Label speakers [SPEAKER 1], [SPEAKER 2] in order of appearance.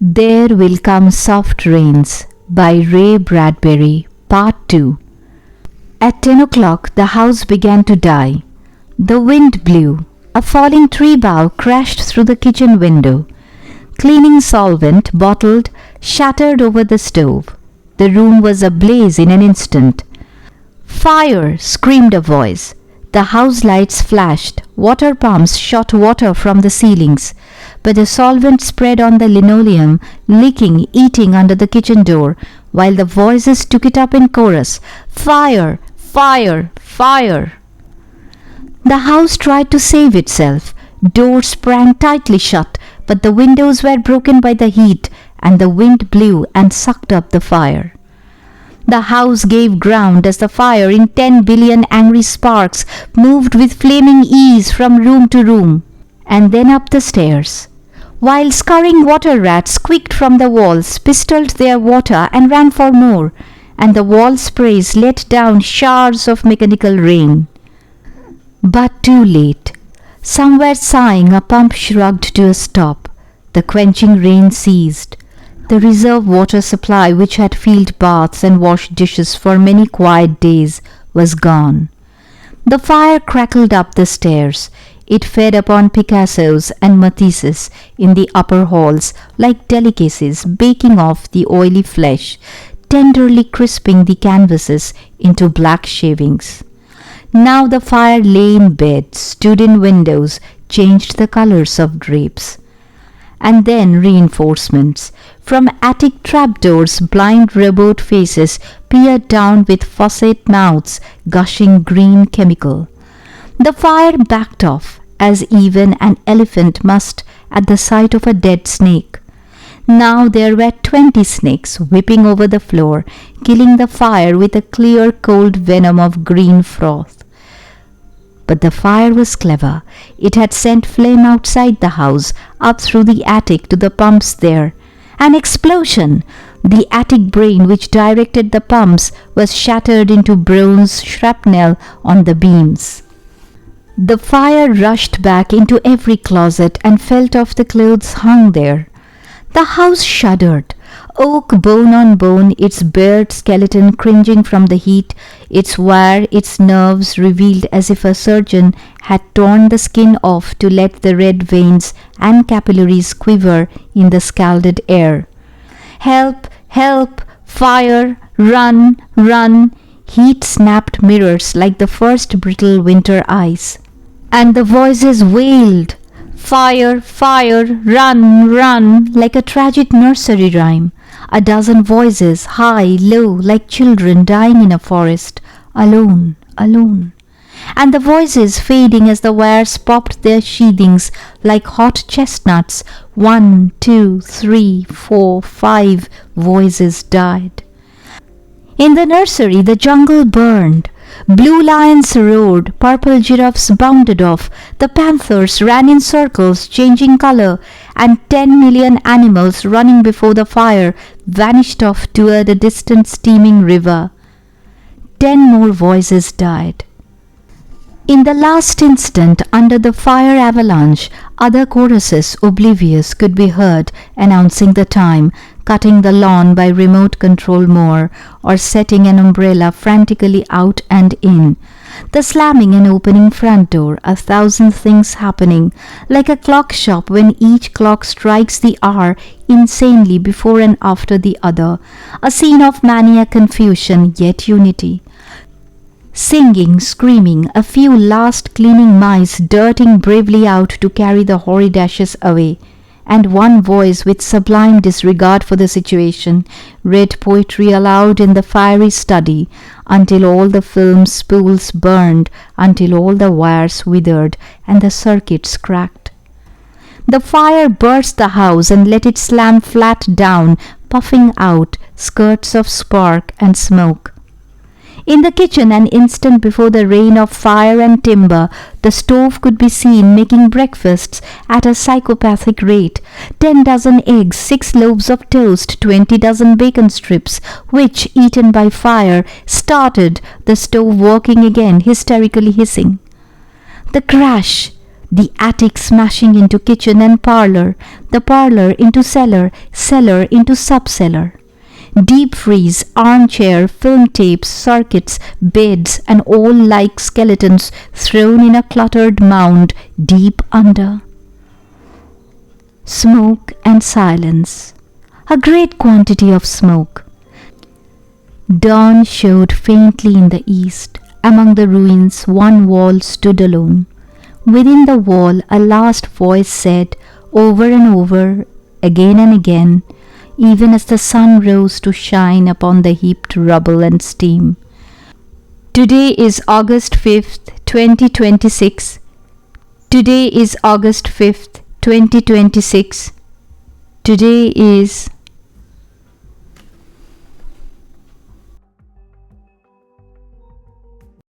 [SPEAKER 1] There Will Come Soft Rains by Ray Bradbury, Part 2. At 10 o'clock the house began to die. The wind blew. A falling tree bough crashed through the kitchen window. Cleaning solvent, bottled, shattered over the stove. The room was ablaze in an instant. "Fire!" screamed a voice. The house lights flashed. Water pumps shot water from the ceilings. But the solvent spread on the linoleum, leaking, eating under the kitchen door, while the voices took it up in chorus. "Fire! Fire! Fire!" The house tried to save itself. Doors sprang tightly shut, but the windows were broken by the heat, and the wind blew and sucked up the fire. The house gave ground as the fire, in 10 billion angry sparks, moved with flaming ease from room to room, and then up the stairs, while scurrying water rats squeaked from the walls, pistoled their water and ran for more, and the wall sprays let down showers of mechanical rain. But too late. Somewhere sighing, a pump shrugged to a stop. The quenching rain ceased. The reserve water supply, which had filled baths and washed dishes for many quiet days, was gone. The fire crackled up the stairs. It fed upon Picassos and Matisses in the upper halls like delicacies, baking off the oily flesh, tenderly crisping the canvases into black shavings. Now the fire lay in bed, stood in windows, changed the colors of drapes. And then reinforcements. From attic trapdoors, blind robot faces peered down with faucet mouths gushing green chemical. The fire backed off, as even an elephant must at the sight of a dead snake. Now there were 20 snakes whipping over the floor, killing the fire with a clear cold venom of green froth. But the fire was clever. It had sent flame outside the house, up through the attic to the pumps there. An explosion! The attic brain which directed the pumps was shattered into bronze shrapnel on the beams. The fire rushed back into every closet and felt of the clothes hung there. The house shuddered. Oak bone on bone, its bared skeleton cringing from the heat, its wire, its nerves revealed as if a surgeon had torn the skin off to let the red veins and capillaries quiver in the scalded air. "Help! Help! Fire! Run! Run!" Heat snapped mirrors like the first brittle winter ice. And the voices wailed, "Fire! Fire! Run! Run!" like a tragic nursery rhyme. A dozen voices, high, low, like children dying in a forest. Alone, alone. And the voices fading as the wires popped their sheathings like hot chestnuts. 1, 2, 3, 4, 5 voices died. In the nursery the jungle burned. Blue lions roared, purple giraffes bounded off, the panthers ran in circles, changing color, and 10 million animals running before the fire vanished off toward a distant steaming river. 10 more voices died. In the last instant, under the fire avalanche, other choruses, oblivious, could be heard announcing the time, cutting the lawn by remote control mower, or setting an umbrella frantically out and in. The slamming and opening front door, 1,000 things happening, like a clock shop when each clock strikes the hour insanely before and after the other. A scene of mania, confusion, yet unity. Singing, screaming, a few last cleaning mice darting bravely out to carry the horrid ashes away, and one voice with sublime disregard for the situation read poetry aloud in the fiery study until all the film spools burned, until all the wires withered and the circuits cracked. The fire burst the house and let it slam flat down, puffing out skirts of spark and smoke. In the kitchen, an instant before the rain of fire and timber, the stove could be seen making breakfasts at a psychopathic rate. 10 dozen eggs, 6 loaves of toast, 20 dozen bacon strips, which, eaten by fire, started the stove working again, hysterically hissing. The crash! The attic smashing into kitchen and parlor, the parlor into cellar, cellar into sub-cellar. Deep freeze, armchair, film tapes, circuits, beds, and all like skeletons thrown in a cluttered mound deep under. Smoke and silence. A great quantity of smoke. Dawn showed faintly in the east. Among the ruins, one wall stood alone. Within the wall, a last voice said, over and over, again and again, even as the sun rose to shine upon the heaped rubble and steam. Today is August 5th, 2026. Today is August 5th, 2026. Today is